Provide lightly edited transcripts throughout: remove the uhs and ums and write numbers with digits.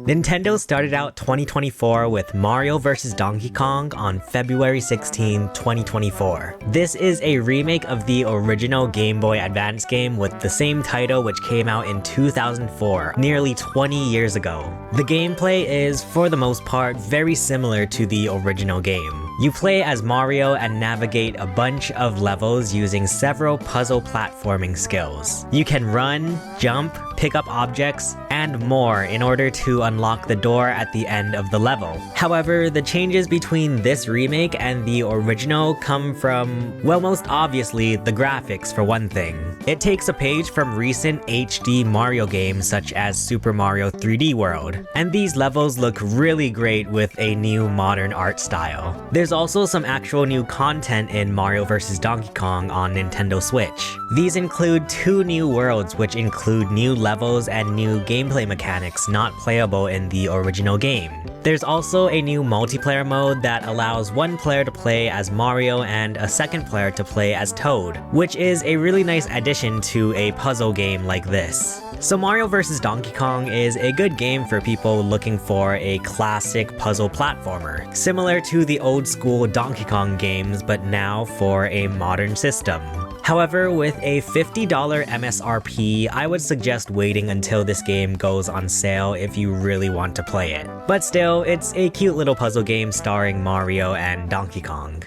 Nintendo started out 2024 with Mario vs. Donkey Kong on February 16, 2024. This is a remake of the original Game Boy Advance game with the same title, which came out in 2004, nearly 20 years ago. The gameplay is, for the most part, very similar to the original game. You play as Mario and navigate a bunch of levels using several puzzle platforming skills. You can run, jump, pick up objects, and more in order to unlock the door at the end of the level. However, the changes between this remake and the original come from, well, most obviously, the graphics for one thing. It takes a page from recent HD Mario games such as Super Mario 3D World, and these levels look really great with a new modern art style. There's also some actual new content in Mario vs. Donkey Kong on Nintendo Switch. These include 2 new worlds, which include new levels and new gameplay mechanics not playable in the original game. There's also a new multiplayer mode that allows one player to play as Mario and a second player to play as Toad, which is a really nice addition to a puzzle game like this. So Mario vs. Donkey Kong is a good game for people looking for a classic puzzle platformer, similar to the old school Donkey Kong games but now for a modern system. However, with a $50 MSRP, I would suggest waiting until this game goes on sale if you really want to play it. But still, it's a cute little puzzle game starring Mario and Donkey Kong.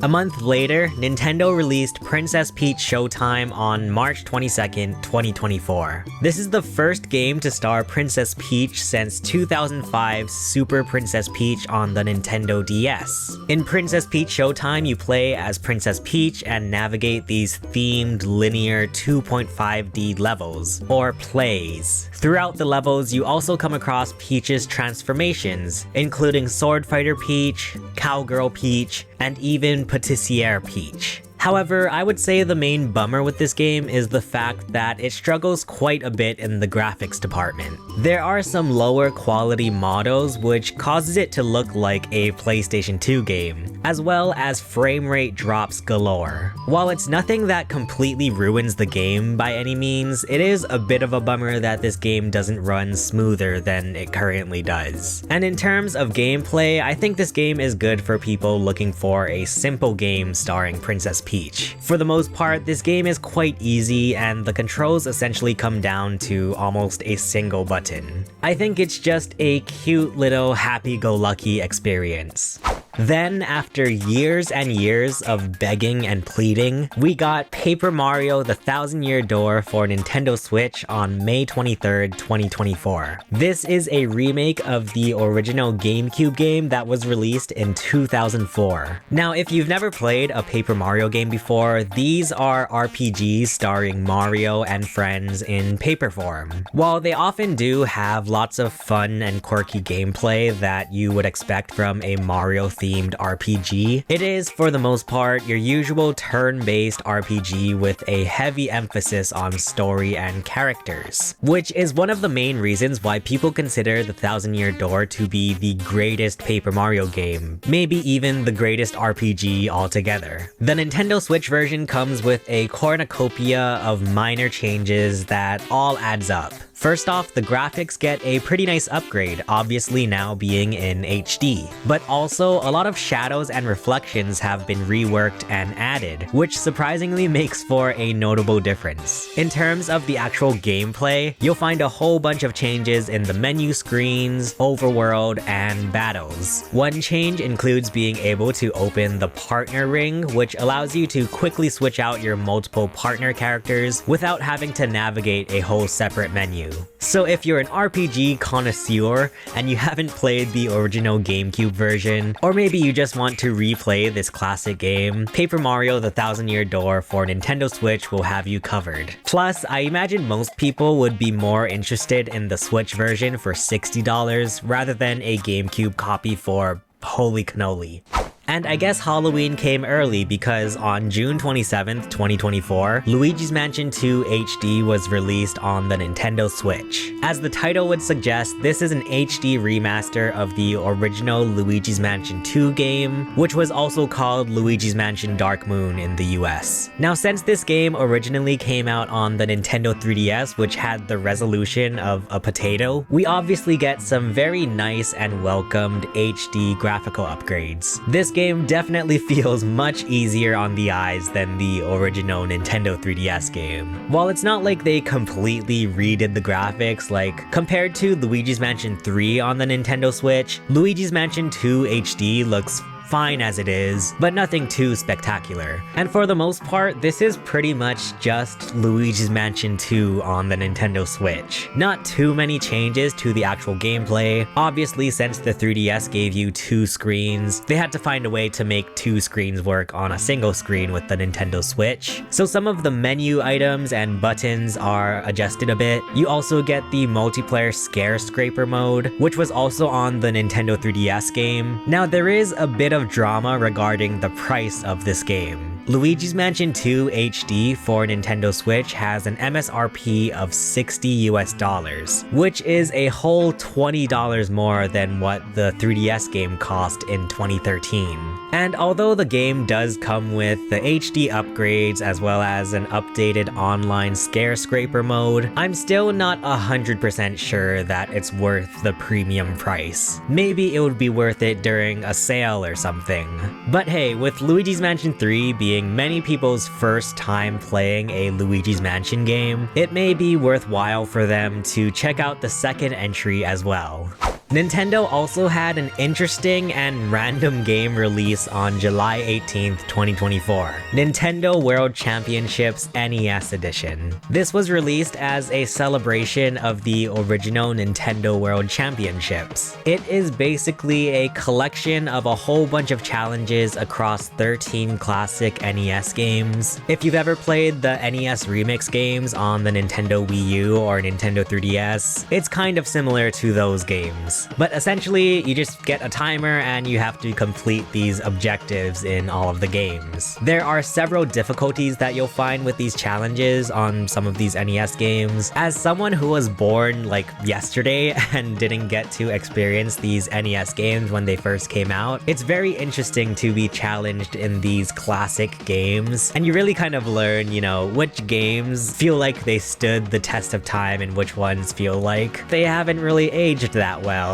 A month later, Nintendo released Princess Peach Showtime on March 22nd, 2024. This is the first game to star Princess Peach since 2005's Super Princess Peach on the Nintendo DS. In Princess Peach Showtime, you play as Princess Peach and navigate these themed linear 2.5D levels, or plays. Throughout the levels, you also come across Peach's transformations, including Sword Fighter Peach, Cowgirl Peach, and even Patissiere Peach. However, I would say the main bummer with this game is the fact that it struggles quite a bit in the graphics department. There are some lower quality models which causes it to look like a PlayStation 2 game, as well as frame rate drops galore. While it's nothing that completely ruins the game by any means, it is a bit of a bummer that this game doesn't run smoother than it currently does. And in terms of gameplay, I think this game is good for people looking for a simple game starring Princess Peach. For the most part, this game is quite easy and the controls essentially come down to almost a single button. I think it's just a cute little happy-go-lucky experience. Then, after years and years of begging and pleading, we got Paper Mario: The Thousand-Year Door for Nintendo Switch on May 23rd, 2024. This is a remake of the original GameCube game that was released in 2004. Now, if you've never played a Paper Mario game before, these are RPGs starring Mario and friends in paper form. While they often do have lots of fun and quirky gameplay that you would expect from a Mario-themed RPG, it is, for the most part, your usual turn-based RPG with a heavy emphasis on story and characters, which is one of the main reasons why people consider The Thousand-Year Door to be the greatest Paper Mario game, maybe even the greatest RPG altogether. The Nintendo Switch version comes with a cornucopia of minor changes that all adds up. First off, the graphics get a pretty nice upgrade, obviously now being in HD. But also, a lot of shadows and reflections have been reworked and added, which surprisingly makes for a notable difference. In terms of the actual gameplay, you'll find a whole bunch of changes in the menu screens, overworld, and battles. One change includes being able to open the partner ring, which allows you to quickly switch out your multiple partner characters without having to navigate a whole separate menu. So if you're an RPG connoisseur and you haven't played the original GameCube version, or maybe you just want to replay this classic game, Paper Mario: The Thousand-Year Door for Nintendo Switch will have you covered. Plus, I imagine most people would be more interested in the Switch version for $60 rather than a GameCube copy for holy cannoli. And I guess Halloween came early because on June 27th, 2024, Luigi's Mansion 2 HD was released on the Nintendo Switch. As the title would suggest, this is an HD remaster of the original Luigi's Mansion 2 game, which was also called Luigi's Mansion Dark Moon in the US. Now, since this game originally came out on the Nintendo 3DS, which had the resolution of a potato, we obviously get some very nice and welcomed HD graphical upgrades. This game definitely feels much easier on the eyes than the original Nintendo 3DS game. While it's not like they completely redid the graphics, like compared to Luigi's Mansion 3 on the Nintendo Switch, Luigi's Mansion 2 HD looks fine as it is, but nothing too spectacular. And for the most part, this is pretty much just Luigi's Mansion 2 on the Nintendo Switch. Not too many changes to the actual gameplay. Obviously, since the 3DS gave you 2 screens, they had to find a way to make 2 screens work on a single screen with the Nintendo Switch. So some of the menu items and buttons are adjusted a bit. You also get the multiplayer Scare Scraper mode, which was also on the Nintendo 3DS game. Now, there is a bit of drama regarding the price of this game. Luigi's Mansion 2 HD for Nintendo Switch has an MSRP of $60 US, which is a whole $20 more than what the 3DS game cost in 2013. And although the game does come with the HD upgrades as well as an updated online Scare Scraper mode, I'm still not 100% sure that it's worth the premium price. Maybe it would be worth it during a sale or something. But hey, with Luigi's Mansion 3 being many people's first time playing a Luigi's Mansion game, it may be worthwhile for them to check out the second entry as well. Nintendo also had an interesting and random game release on July 18th, 2024, Nintendo World Championships NES Edition. This was released as a celebration of the original Nintendo World Championships. It is basically a collection of a whole bunch of challenges across 13 classic NES games. If you've ever played the NES Remix games on the Nintendo Wii U or Nintendo 3DS, it's kind of similar to those games. But essentially, you just get a timer and you have to complete these objectives in all of the games. There are several difficulties that you'll find with these challenges on some of these NES games. As someone who was born like yesterday and didn't get to experience these NES games when they first came out, it's very interesting to be challenged in these classic games. And you really kind of learn, you know, which games feel like they stood the test of time and which ones feel like they haven't really aged that well.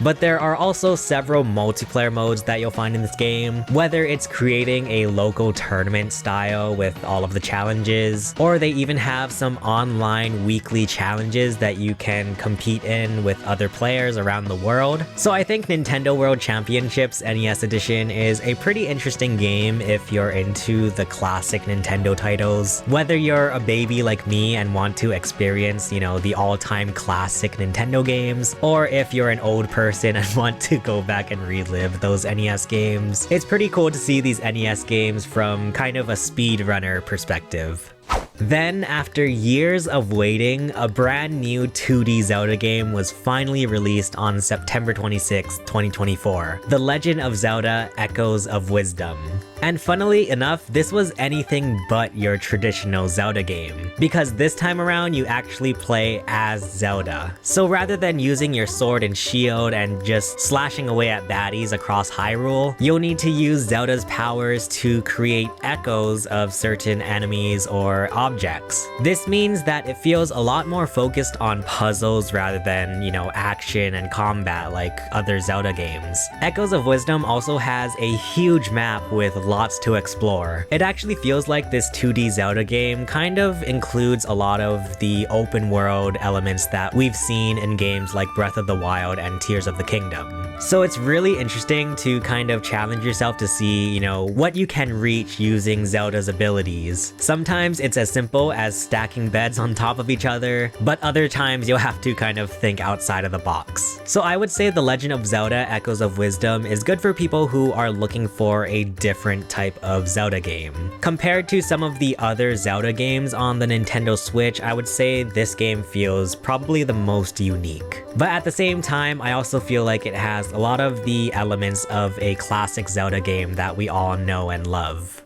But there are also several multiplayer modes that you'll find in this game, whether it's creating a local tournament style with all of the challenges, or they even have some online weekly challenges that you can compete in with other players around the world. So I think Nintendo World Championships NES Edition is a pretty interesting game if you're into the classic Nintendo titles. Whether you're a baby like me and want to experience, you know, the all-time classic Nintendo games, or if you're an old person and want to go back and relive those NES games. It's pretty cool to see these NES games from kind of a speedrunner perspective. Then, after years of waiting, a brand new 2D Zelda game was finally released on September 26, 2024, The Legend of Zelda: Echoes of Wisdom. And funnily enough, this was anything but your traditional Zelda game, because this time around you actually play as Zelda. So rather than using your sword and shield and just slashing away at baddies across Hyrule, you'll need to use Zelda's powers to create echoes of certain enemies or objects. This means that it feels a lot more focused on puzzles rather than, you know, action and combat like other Zelda games. Echoes of Wisdom also has a huge map with lots to explore. It actually feels like this 2D Zelda game kind of includes a lot of the open world elements that we've seen in games like Breath of the Wild and Tears of the Kingdom. So it's really interesting to kind of challenge yourself to see, you know, what you can reach using Zelda's abilities. Sometimes it's as simple as stacking beds on top of each other, but other times you'll have to kind of think outside of the box. So I would say The Legend of Zelda Echoes of Wisdom is good for people who are looking for a different type of Zelda game. Compared to some of the other Zelda games on the Nintendo Switch, I would say this game feels probably the most unique. But at the same time, I also feel like it has a lot of the elements of a classic Zelda game that we all know and love.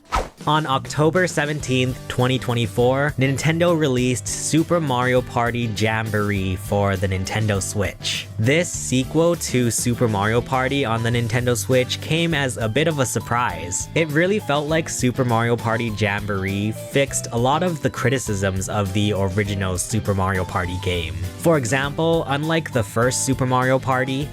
On October 17th, 2024, Nintendo released Super Mario Party Jamboree for the Nintendo Switch. This sequel to Super Mario Party on the Nintendo Switch came as a bit of a surprise. It really felt like Super Mario Party Jamboree fixed a lot of the criticisms of the original Super Mario Party game. For example, unlike the first Super Mario Party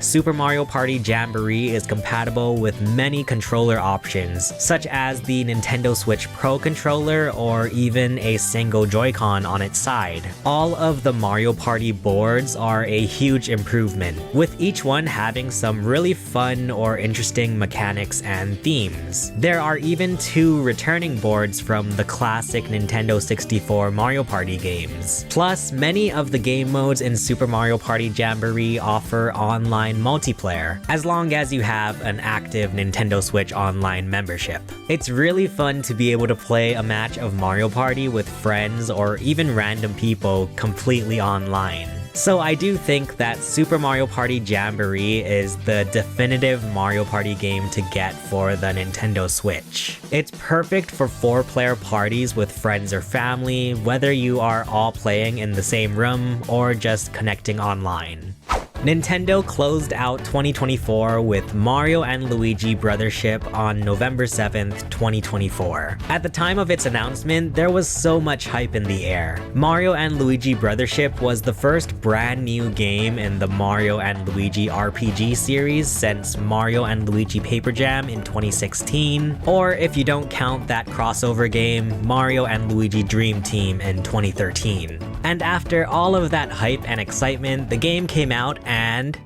Jamboree is compatible with many controller options, such as the Nintendo Switch Pro controller or even a single Joy-Con on its side. All of the Mario Party boards are a huge improvement, with each one having some really fun or interesting mechanics and themes. There are even 2 returning boards from the classic Nintendo 64 Mario Party games. Plus, many of the game modes in Super Mario Party Jamboree offer online multiplayer, as long as you have an active Nintendo Switch Online membership. It's really fun to be able to play a match of Mario Party with friends or even random people completely online. So I do think that Super Mario Party Jamboree is the definitive Mario Party game to get for the Nintendo Switch. It's perfect for 4-player parties with friends or family, whether you are all playing in the same room or just connecting online. Nintendo closed out 2024 with Mario and Luigi Brothership on November 7th, 2024. At the time of its announcement, there was so much hype in the air. Mario and Luigi Brothership was the first brand new game in the Mario and Luigi RPG series since Mario and Luigi Paper Jam in 2016, or if you don't count that crossover game, Mario and Luigi Dream Team in 2013. And after all of that hype and excitement, the game came out and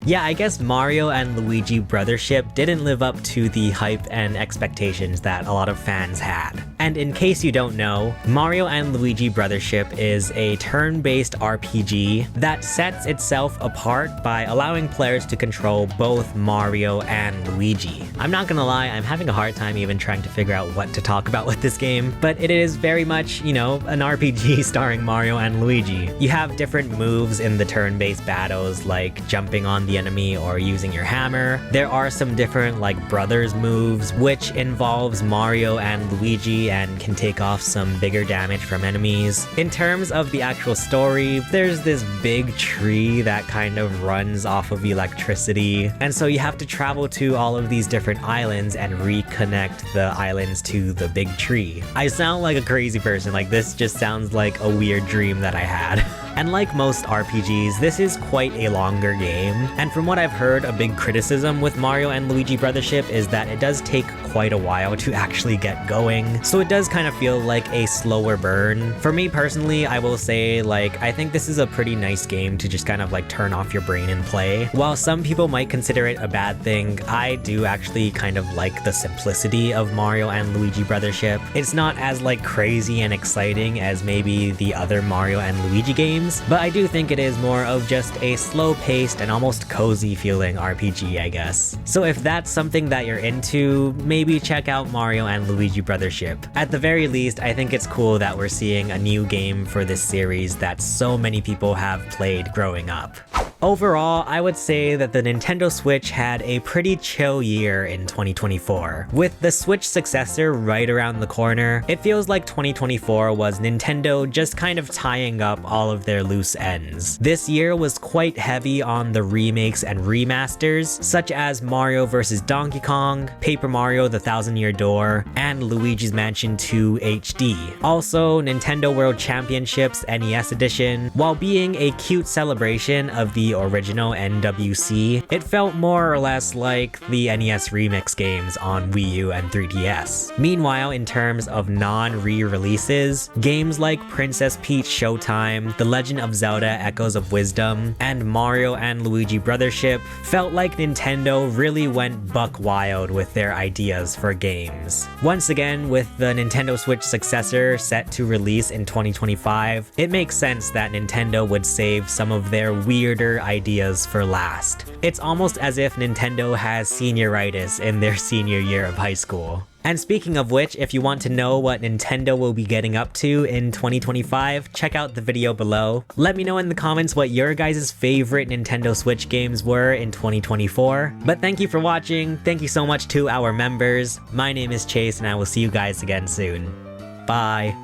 yeah, I guess Mario and Luigi Brothership didn't live up to the hype and expectations that a lot of fans had. And in case you don't know, Mario and Luigi Brothership is a turn-based RPG that sets itself apart by allowing players to control both Mario and Luigi. I'm not gonna lie, I'm having a hard time even trying to figure out what to talk about with this game, but it is very much, you know, an RPG starring Mario and Luigi. You have different moves in the turn-based battles, like jumping on the enemy or using your hammer. There are some different like brothers moves, which involves Mario and Luigi and can take off some bigger damage from enemies. In terms of the actual story, there's this big tree that kind of runs off of electricity, and so you have to travel to all of these different islands and reconnect the islands to the big tree. I sound like a crazy person, like this just sounds like a weird dream that I had. And like most RPGs, this is quite a longer game, and from what I've heard, a big criticism with Mario and Luigi Brothership is that it does take quite a while to actually get going, so it does kind of feel like a slower burn. For me personally, I will say, like, I think this is a pretty nice game to just kind of like turn off your brain and play. While some people might consider it a bad thing, I do actually kind of like the simplicity of Mario and Luigi Brothership. It's not as like crazy and exciting as maybe the other Mario and Luigi games, but I do think it is more of just a slow-paced and almost cozy feeling RPG, I guess. So if that's something that you're into, maybe check out Mario and Luigi Brothership. At the very least, I think it's cool that we're seeing a new game for this series that so many people have played growing up. Overall, I would say that the Nintendo Switch had a pretty chill year in 2024. With the Switch successor right around the corner, it feels like 2024 was Nintendo just kind of tying up all of their loose ends. This year was quite heavy on the remakes and remasters, such as Mario vs. Donkey Kong, Paper Mario: The Thousand Year Door, and Luigi's Mansion 2 HD. Also, Nintendo World Championships NES Edition, while being a cute celebration of the the original NWC, it felt more or less like the NES remix games on Wii U and 3DS. Meanwhile, in terms of non-re-releases, games like Princess Peach Showtime, The Legend of Zelda Echoes of Wisdom, and Mario and Luigi Brothership felt like Nintendo really went buck wild with their ideas for games. Once again, with the Nintendo Switch successor set to release in 2025, it makes sense that Nintendo would save some of their weirder ideas for last. It's almost as if Nintendo has senioritis in their senior year of high school. And speaking of which, if you want to know what Nintendo will be getting up to in 2025, check out the video below. Let me know in the comments what your guys' favorite Nintendo Switch games were in 2024. But thank you for watching, thank you so much to our members. My name is Chase and I will see you guys again soon. Bye!